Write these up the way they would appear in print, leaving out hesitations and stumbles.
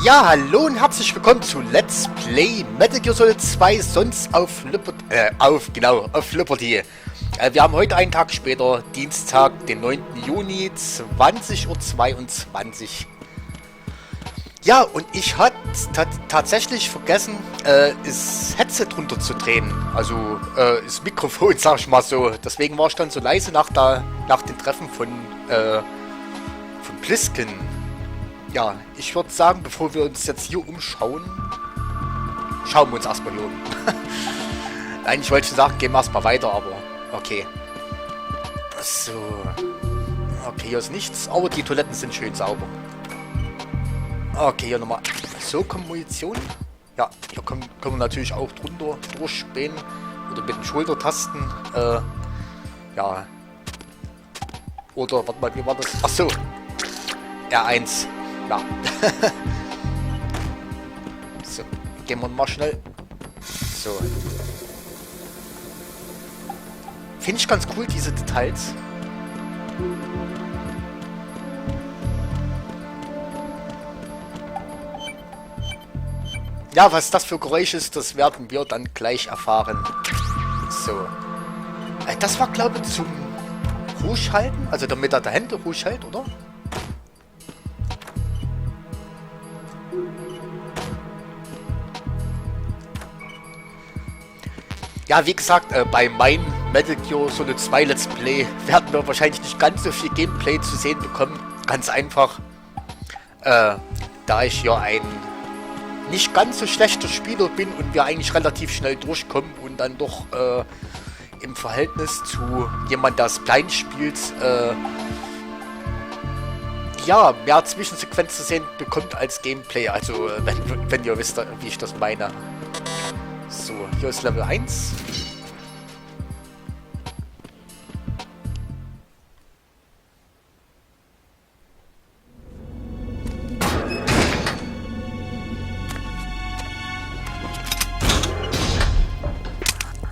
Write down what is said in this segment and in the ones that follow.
Ja, hallo und herzlich willkommen zu Let's Play Metal Gear Solid 2, sonst auf Liberty. Wir haben heute einen Tag später, Dienstag, den 9. Juni, 20:22 Uhr. Ja, und ich hatte tatsächlich vergessen, das Headset runterzudrehen. Also, das Mikrofon, sag ich mal so. Deswegen war ich dann so leise nach dem Treffen von Plisken. Ja, ich würde sagen, bevor wir uns jetzt hier umschauen, schauen wir uns erstmal hier um. Nein, ich wollte schon sagen, gehen wir erstmal weiter, aber okay. So. Okay, hier ist nichts, aber die Toiletten sind schön sauber. Okay, hier nochmal. So, kommt Munition. Ja, hier können wir natürlich auch drunter durchspähen. Oder mit den Schultertasten. Ja. Oder, warte mal, wie war das? Achso. R1. Ja. So, gehen wir mal schnell. So. Finde ich ganz cool, diese Details. Ja, was das für Geräusch ist, das werden wir dann gleich erfahren. So. Das war, glaube ich, zum Ruhighalten. Also damit er der Hände ruhig hält, oder? Ja, wie gesagt, bei meinem Metal Gear Solid 2 Let's Play werden wir wahrscheinlich nicht ganz so viel Gameplay zu sehen bekommen. Ganz einfach, da ich ja ein nicht ganz so schlechter Spieler bin und wir eigentlich relativ schnell durchkommen und dann doch im Verhältnis zu jemand, der es blind spielt, ja, mehr Zwischensequenzen zu sehen bekommt als Gameplay. Also, wenn ihr wisst, wie ich das meine. So, hier ist Level 1.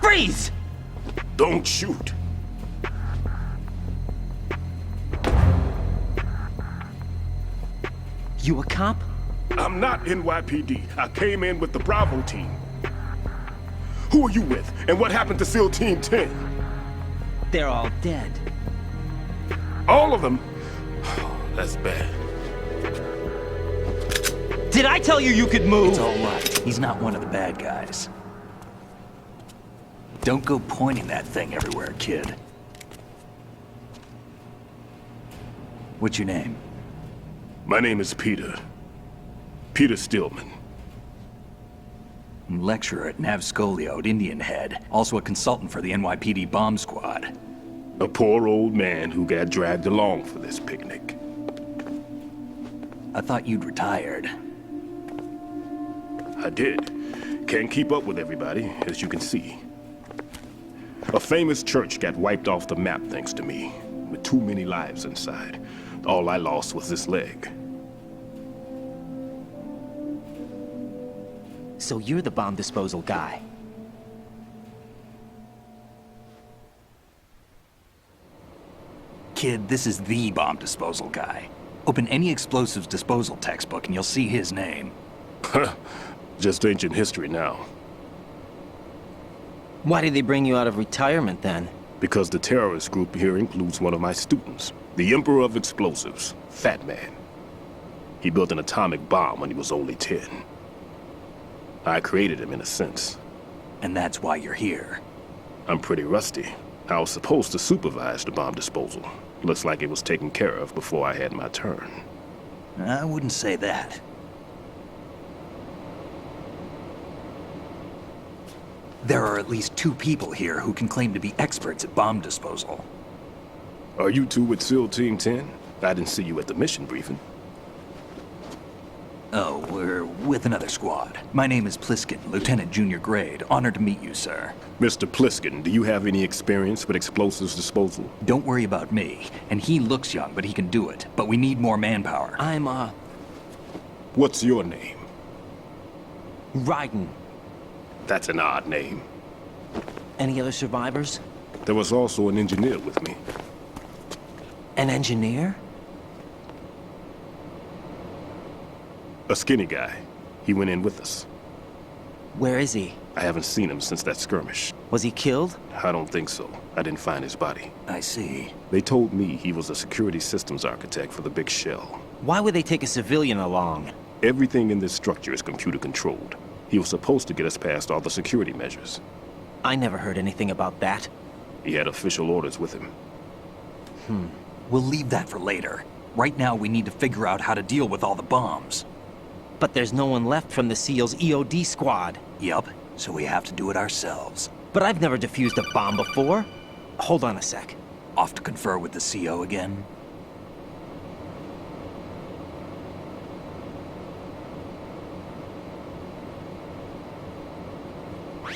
Freeze! Don't shoot. You a cop? I'm not NYPD. I came in with the Bravo team. Who are you with? And what happened to SEAL Team 10? They're all dead. All of them? That's bad. Did I tell you you could move? It's all right. He's not one of the bad guys. Don't go pointing that thing everywhere, kid. What's your name? My name is Peter. Peter Stillman. Lecturer at Nav Scolio at Indian Head. Also a consultant for the NYPD bomb squad. A poor old man who got dragged along for this picnic. I thought you'd retired. I did. Can't keep up with everybody, as you can see. A famous church got wiped off the map thanks to me, with too many lives inside. All I lost was this leg. So you're the bomb disposal guy. Kid, this is the bomb disposal guy. Open any explosives disposal textbook and you'll see his name. Just ancient history now. Why did they bring you out of retirement then? Because the terrorist group here includes one of my students, the Emperor of Explosives, Fat Man. He built an atomic bomb when he was only 10. I created him in a sense. And that's why you're here. I'm pretty rusty. I was supposed to supervise the bomb disposal. Looks like it was taken care of before I had my turn. I wouldn't say that. There are at least 2 people here who can claim to be experts at bomb disposal. Are you two with SEAL Team 10? I didn't see you at the mission briefing. Oh, we're with another squad. My name is Pliskin, Lieutenant Junior Grade. Honored to meet you, sir. Mr. Pliskin, do you have any experience with explosives disposal? Don't worry about me. And he looks young, but he can do it. But we need more manpower. I'm, What's your name? Raiden. That's an odd name. Any other survivors? There was also an engineer with me. An engineer? A skinny guy. He went in with us. Where is he? I haven't seen him since that skirmish. Was he killed? I don't think so. I didn't find his body. I see. They told me he was a security systems architect for the big shell. Why would they take a civilian along? Everything in this structure is computer controlled. He was supposed to get us past all the security measures. I never heard anything about that. He had official orders with him. We'll leave that for later. Right now, we need to figure out how to deal with all the bombs. But there's no one left from the SEAL's EOD squad. Yup, so we have to do it ourselves. But I've never defused a bomb before. Hold on a sec. Off to confer with the CO again?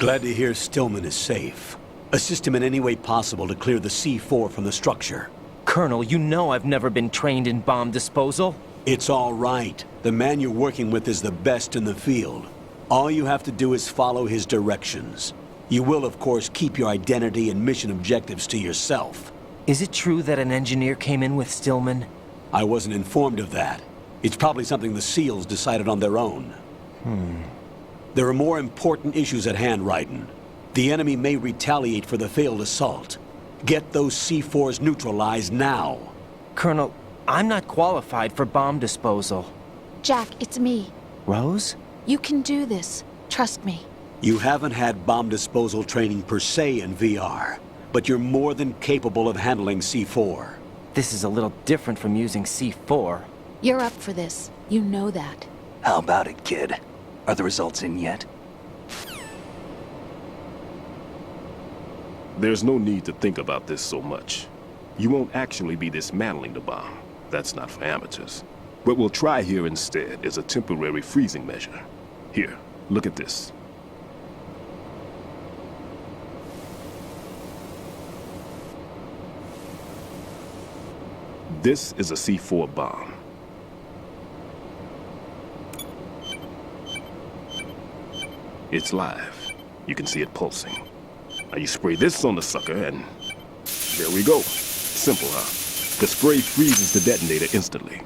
Glad to hear Stillman is safe. Assist him in any way possible to clear the C4 from the structure. Colonel, you know I've never been trained in bomb disposal. It's all right. The man you're working with is the best in the field. All you have to do is follow his directions. You will, of course, keep your identity and mission objectives to yourself. Is it true that an engineer came in with Stillman? I wasn't informed of that. It's probably something the SEALs decided on their own. There are more important issues at hand, Raiden. The enemy may retaliate for the failed assault. Get those C4s neutralized now. Colonel, I'm not qualified for bomb disposal. Jack, it's me. Rose? You can do this. Trust me. You haven't had bomb disposal training per se in VR, but you're more than capable of handling C4. This is a little different from using C4. You're up for this. You know that. How about it, kid? Are the results in yet? There's no need to think about this so much. You won't actually be dismantling the bomb. That's not for amateurs. What we'll try here instead is a temporary freezing measure. Here, look at this. This is a C4 bomb. It's live. You can see it pulsing. Now you spray this on the sucker and there we go. Simple, huh? The spray freezes the detonator instantly.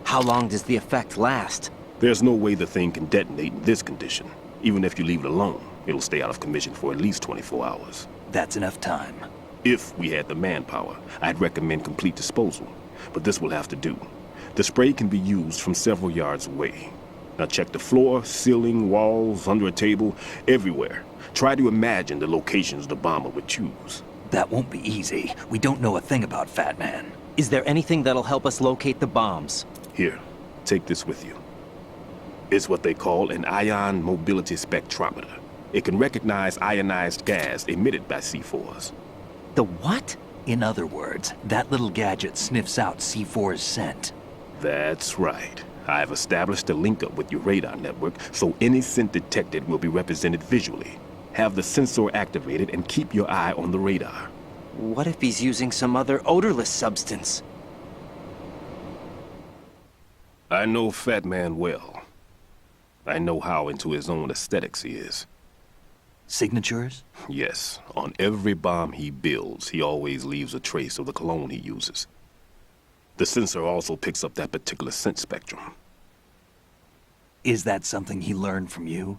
How long does the effect last? There's no way the thing can detonate in this condition. Even if you leave it alone, it'll stay out of commission for at least 24 hours. That's enough time. If we had the manpower, I'd recommend complete disposal. But this will have to do. The spray can be used from several yards away. Now check the floor, ceiling, walls, under a table, everywhere. Try to imagine the locations the bomber would choose. That won't be easy. We don't know a thing about Fat Man. Is there anything that'll help us locate the bombs? Here, take this with you. It's what they call an ion mobility spectrometer. It can recognize ionized gas emitted by C4s. The what? In other words, that little gadget sniffs out C4's scent. That's right. I've established a link up with your radar network, so any scent detected will be represented visually. Have the sensor activated and keep your eye on the radar. What if he's using some other odorless substance? I know Fat Man well. I know how into his own aesthetics he is. Signatures? Yes, on every bomb he builds, he always leaves a trace of the cologne he uses. The sensor also picks up that particular scent spectrum. Is that something he learned from you?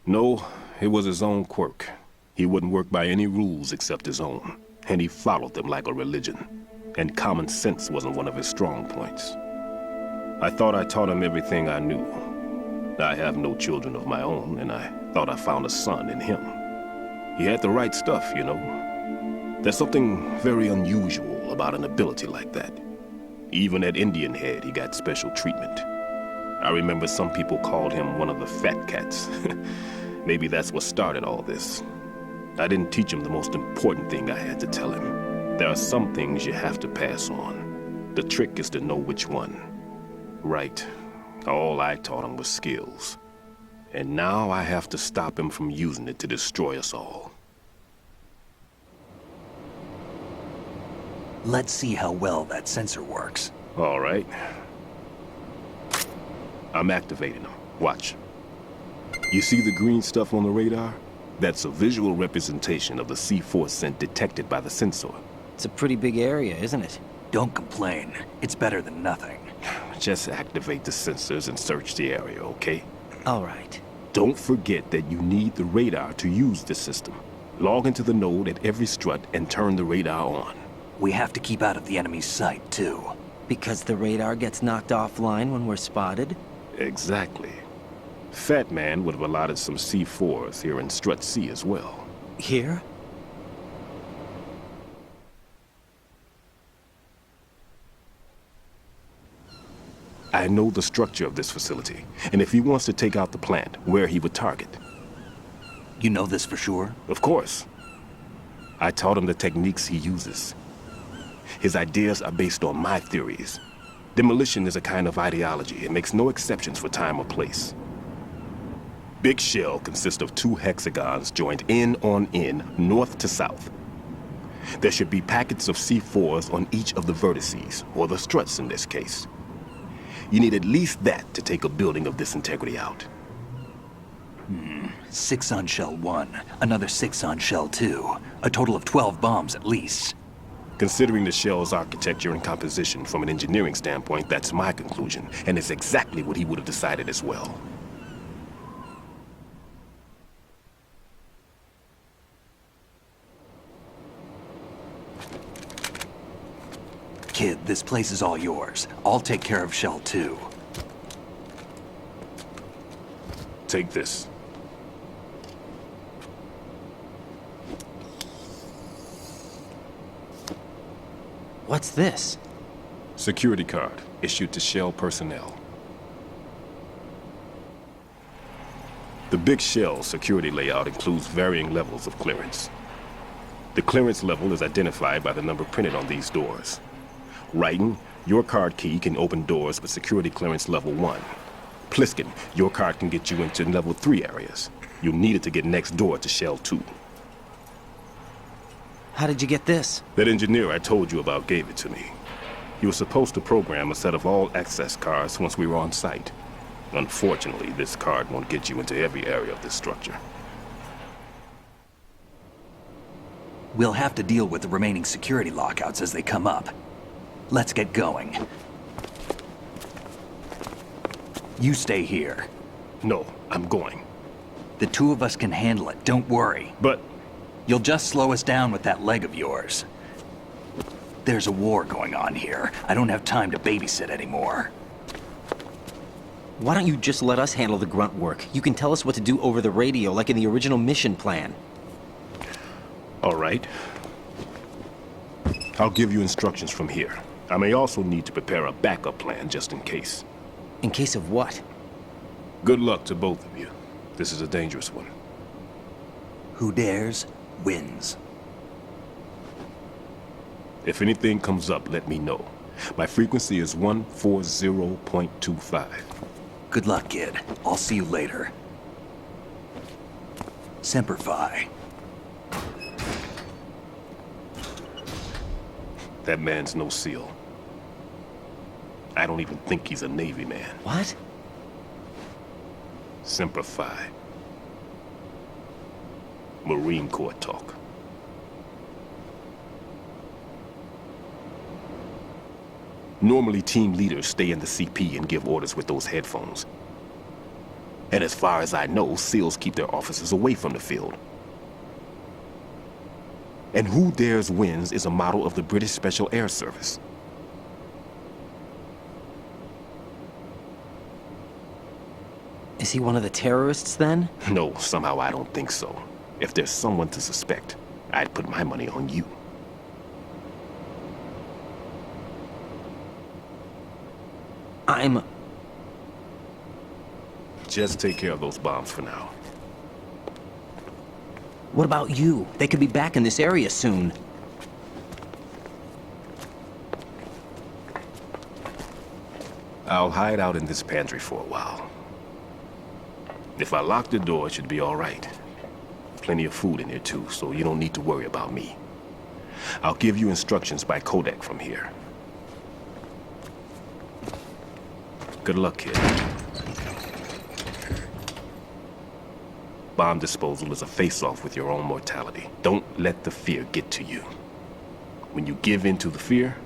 No, it was his own quirk. He wouldn't work by any rules except his own, and he followed them like a religion. And common sense wasn't one of his strong points. I thought I taught him everything I knew. I have no children of my own, and I thought I found a son in him. He had the right stuff, you know. There's something very unusual about an ability like that. Even at Indian Head, he got special treatment. I remember some people called him one of the fat cats. Maybe that's what started all this. I didn't teach him the most important thing I had to tell him. There are some things you have to pass on. The trick is to know which one. Right. All I taught him was skills. And now I have to stop him from using it to destroy us all. Let's see how well that sensor works. All right. I'm activating them. Watch. You see the green stuff on the radar? That's a visual representation of the C4 scent detected by the sensor. It's a pretty big area, isn't it? Don't complain. It's better than nothing. Just activate the sensors and search the area, okay? All right. Don't forget that you need the radar to use the system. Log into the node at every strut and turn the radar on. We have to keep out of the enemy's sight, too. Because the radar gets knocked offline when we're spotted? Exactly. Fat Man would have allotted some C4s here in Strut C as well. Here? I know the structure of this facility, and if he wants to take out the plant, where he would target. You know this for sure? Of course. I taught him the techniques he uses. His ideas are based on my theories. Demolition is a kind of ideology. It makes no exceptions for time or place. Big shell consists of 2 hexagons joined end on end, north to south. There should be packets of C4s on each of the vertices, or the struts in this case. You need at least that to take a building of this integrity out. 6 on shell 1, another 6 on shell 2. A total of 12 bombs at least. Considering the shell's architecture and composition from an engineering standpoint, that's my conclusion, and it's exactly what he would have decided as well. Kid, this place is all yours. I'll take care of shell 2. Take this. What's this? Security card, issued to Shell personnel. The Big Shell security layout includes varying levels of clearance. The clearance level is identified by the number printed on these doors. Raiden, your card key can open doors with security clearance level 1. Pliskin, your card can get you into level 3 areas. You'll need it to get next door to Shell 2. How did you get this? That engineer I told you about gave it to me. He was supposed to program a set of all access cards once we were on site. Unfortunately, this card won't get you into every area of this structure. We'll have to deal with the remaining security lockouts as they come up. Let's get going. You stay here. No, I'm going. The 2 of us can handle it, don't worry. But You'll just slow us down with that leg of yours. There's a war going on here. I don't have time to babysit anymore. Why don't you just let us handle the grunt work? You can tell us what to do over the radio, like in the original mission plan. all right. I'll give you instructions from here. I may also need to prepare a backup plan just in case. In case of what? Good luck to both of you. This is a dangerous one. Who dares, wins. If anything comes up, let me know. My frequency is 140.25. Good luck, kid. I'll see you later. Semper Fi. That man's no SEAL. I don't even think he's a Navy man. What? Semper Fi. Marine Corps talk. Normally, team leaders stay in the CP and give orders with those headphones. And as far as I know, SEALs keep their officers away from the field. And Who Dares Wins is a model of the British Special Air Service. Is he one of the terrorists, then? No, somehow I don't think so. If there's someone to suspect, I'd put my money on you. Just take care of those bombs for now. What about you? They could be back in this area soon. I'll hide out in this pantry for a while. If I lock the door, it should be all right. Plenty of food in here too, so you don't need to worry about me. I'll give you instructions by codec from here. Good luck, kid. Bomb disposal is a face-off with your own mortality. Don't let the fear get to you. When you give in to the fear,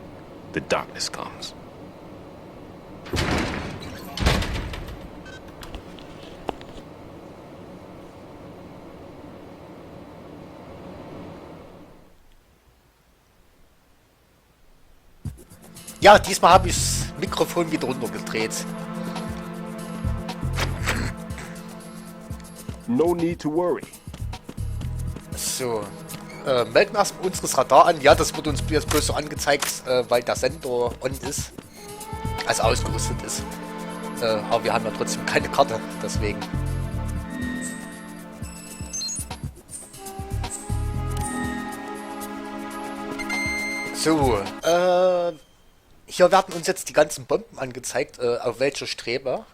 the darkness comes. Ja, diesmal habe ich das Mikrofon wieder runtergedreht. No need to worry. So. Melden wir erstmal unseres Radar an. Ja, das wird uns jetzt bloß so angezeigt, weil der Sender on ist. Also ausgerüstet ist. Aber wir haben ja trotzdem keine Karte, deswegen. So, hier werden uns jetzt die ganzen Bomben angezeigt, auf welcher Strebe.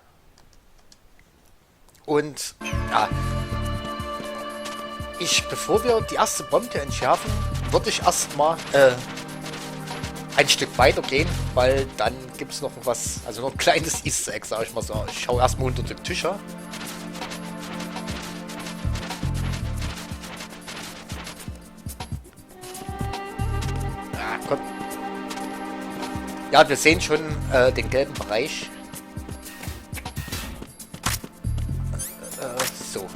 Und, ja, bevor wir die erste Bombe entschärfen, würde ich erstmal, ein Stück weiter gehen, weil dann gibt es noch was, also noch ein kleines Easter Egg, sag ich mal so. Ich schaue erstmal unter den Tischer. Ja, komm. Ja, wir sehen schon den gelben Bereich. So.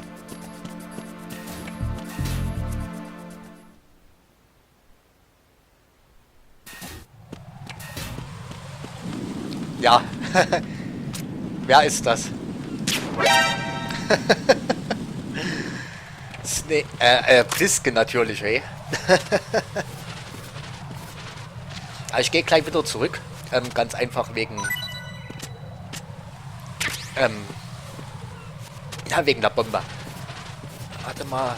Ja. Wer ist das? Bliske natürlich, ey. Aber ich gehe gleich wieder zurück. Ganz einfach wegen... ja, wegen der Bombe. Warte mal.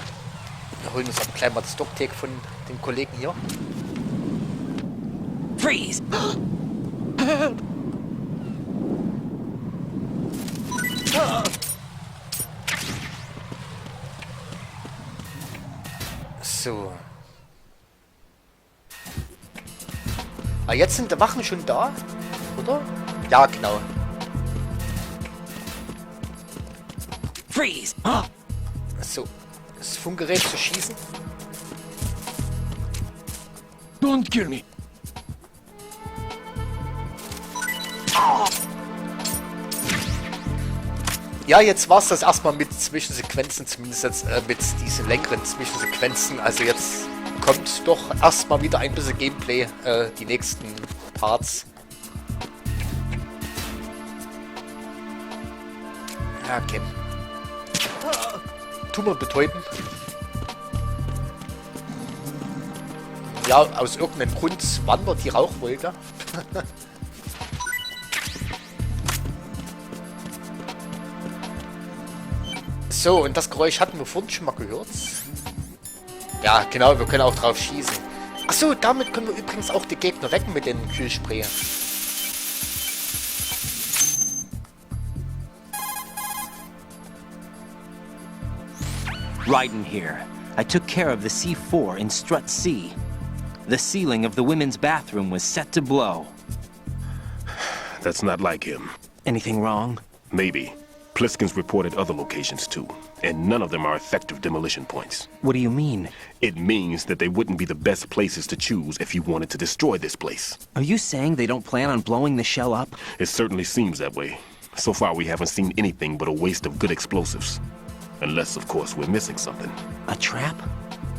Wir holen uns auch gleich mal das Stocktake von den Kollegen hier. Freeze! So. Ah, jetzt sind die Wachen schon da, oder? Ja, genau. Freeze! So. Das Funkgerät zu schießen. Don't kill me. Ja, jetzt war es das erstmal mit Zwischensequenzen, zumindest jetzt mit diesen längeren Zwischensequenzen. Also jetzt kommt doch erstmal wieder ein bisschen Gameplay, die nächsten Parts. Ja, okay. Tumor betäuben. Ja, aus irgendeinem Grund wandert die Rauchwolke. So, und das Geräusch hatten wir vorhin schon mal gehört. Ja, genau, wir können auch drauf schießen. Achso, damit können wir übrigens auch die Gegner wecken mit den Kühlspray. Raiden here. I took care of the C4 in Strut C. The ceiling of the women's bathroom was set to blow. That's not like him. Anything wrong? Maybe. Pliskin's reported other locations too, and none of them are effective demolition points. What do you mean? It means that they wouldn't be the best places to choose if you wanted to destroy this place. Are you saying they don't plan on blowing the shell up? It certainly seems that way. So far we haven't seen anything but a waste of good explosives. Unless, of course, we're missing something. A trap?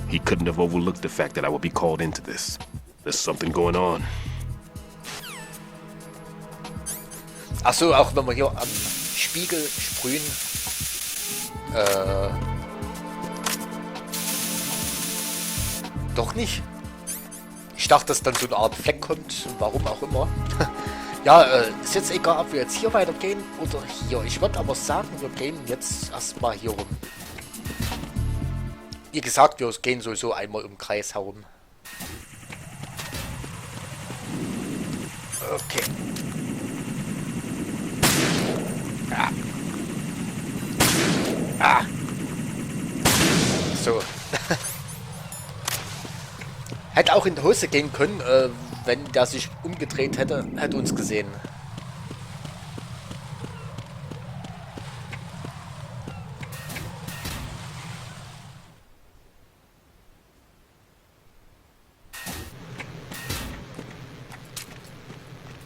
He couldn't have overlooked the fact that I would be called into this. There's something going on. Achso, auch wenn wir hier am Spiegel sprühen. Doch nicht. Ich dachte, dass dann so eine Art Fleck kommt. Warum auch immer. Ja, ist jetzt egal, ob wir jetzt hier weitergehen oder hier. Ich würde aber sagen, wir gehen jetzt erstmal hier rum. Wie gesagt, wir gehen sowieso einmal im Kreis herum. Okay. Ah. Ah. So. Hätte auch in die Hose gehen können, wenn der sich umgedreht hätte, hätte uns gesehen.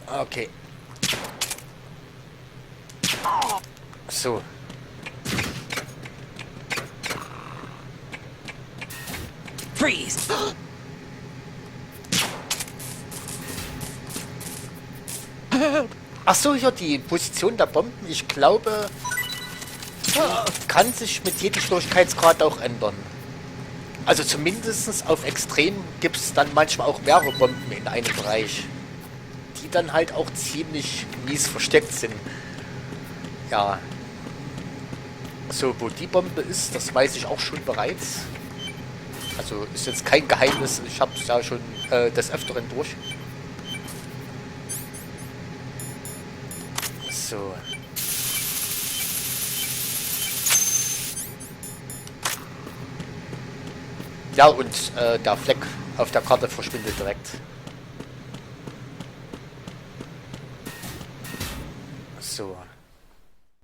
Okay. So. Freeze! Ach so, hier die Position der Bomben, ich glaube, kann sich mit jedem Schwierigkeitsgrad auch ändern. Also zumindest auf Extrem gibt es dann manchmal auch mehrere Bomben in einem Bereich, die dann halt auch ziemlich mies versteckt sind. Ja. So, wo die Bombe ist, das weiß ich auch schon bereits. Also ist jetzt kein Geheimnis, ich habe es ja schon des Öfteren durch. So. Ja, und der Fleck auf der Karte verschwindet direkt. So.